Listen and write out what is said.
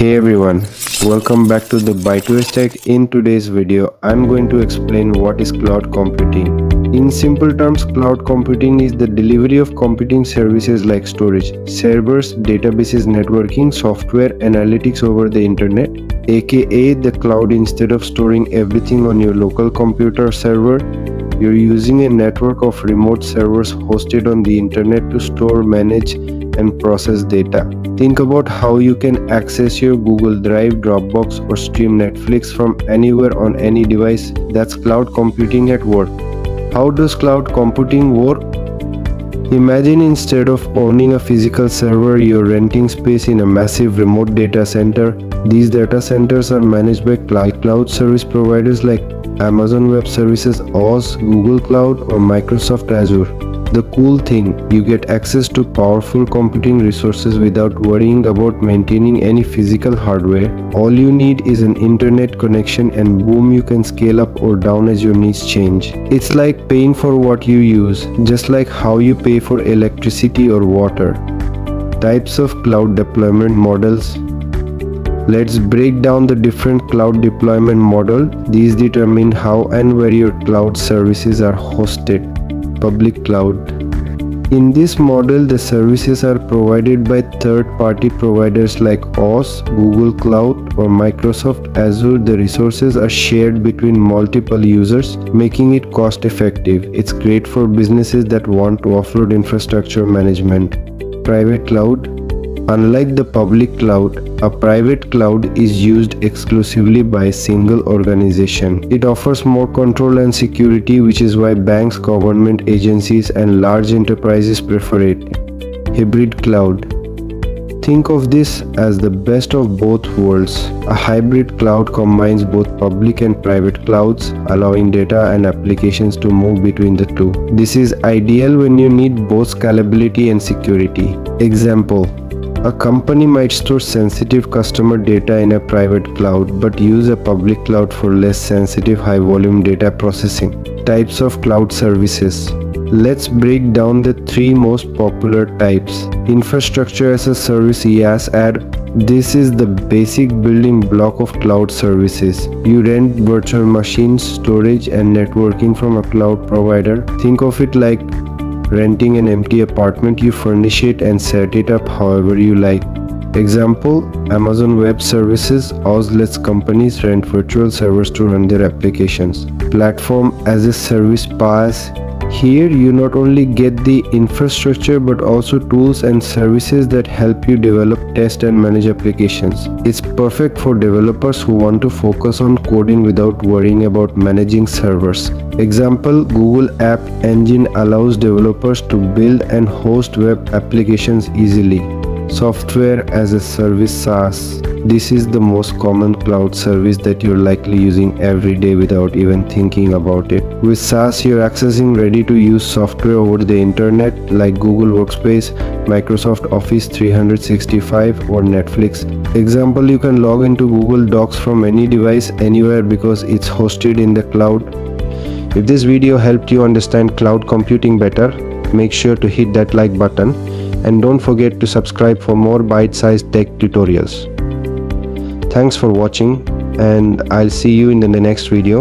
Hey everyone, welcome back to the Byte2S Tech. In today's video, I'm going to explain what is cloud computing. In simple terms, cloud computing is the delivery of computing services like storage, servers, databases, networking, software, analytics over the internet, aka the cloud. Instead of storing everything on your local computer or server, you're using a network of remote servers hosted on the internet to store, manage, and process data. Think about how you can access your Google Drive, Dropbox, or stream Netflix from anywhere on any device. That's cloud computing at work. How does cloud computing work? Imagine instead of owning a physical server, you're renting space in a massive remote data center. These data centers are managed by cloud service providers like Amazon Web Services, IaaS, Google Cloud, or Microsoft Azure. The cool thing, you get access to powerful computing resources without worrying about maintaining any physical hardware. All you need is an internet connection and boom, you can scale up or down as your needs change. It's like paying for what you use, just like how you pay for electricity or water. Types of cloud deployment models. Let's break down the different cloud deployment model. These determine how and where your cloud services are hosted. Public cloud. In this model, the services are provided by third-party providers like IaaS, Google Cloud, or Microsoft Azure. The resources are shared between multiple users, making it cost-effective. It's great for businesses that want to offload infrastructure management. Private cloud. Unlike the public cloud, a private cloud is used exclusively by a single organization. It offers more control and security, which is why banks, government agencies, and large enterprises prefer it. Hybrid cloud. Think of this as the best of both worlds. A hybrid cloud combines both public and private clouds, allowing data and applications to move between the two. This is ideal when you need both scalability and security. Example: a company might store sensitive customer data in a private cloud but use a public cloud for less sensitive high-volume data processing. Types of cloud services. Let's break down the three most popular types. Infrastructure as a service IaaS. This is the basic building block of cloud services. You rent virtual machines, storage, and networking from a cloud provider. Think of it like renting an empty apartment. You furnish it and set it up however you like. Example: Amazon Web Services. IaaS lets companies rent virtual servers to run their applications. Platform as a service PaaS. Here you not only get the infrastructure but also tools and services that help you develop, test, and manage applications. It's perfect for developers who want to focus on coding without worrying about managing servers. Example: Google App Engine allows developers to build and host web applications easily. Software as a service SaaS. This is the most common cloud service that you're likely using every day without even thinking about it. With SaaS, you're accessing ready-to-use software over the internet like Google Workspace, Microsoft Office 365, or Netflix. Example: you can log into Google Docs from any device, anywhere, because it's hosted in the cloud. If this video helped you understand cloud computing better, make sure to hit that like button and don't forget to subscribe for more bite-sized tech tutorials. Thanks for watching, and I'll see you in the next video.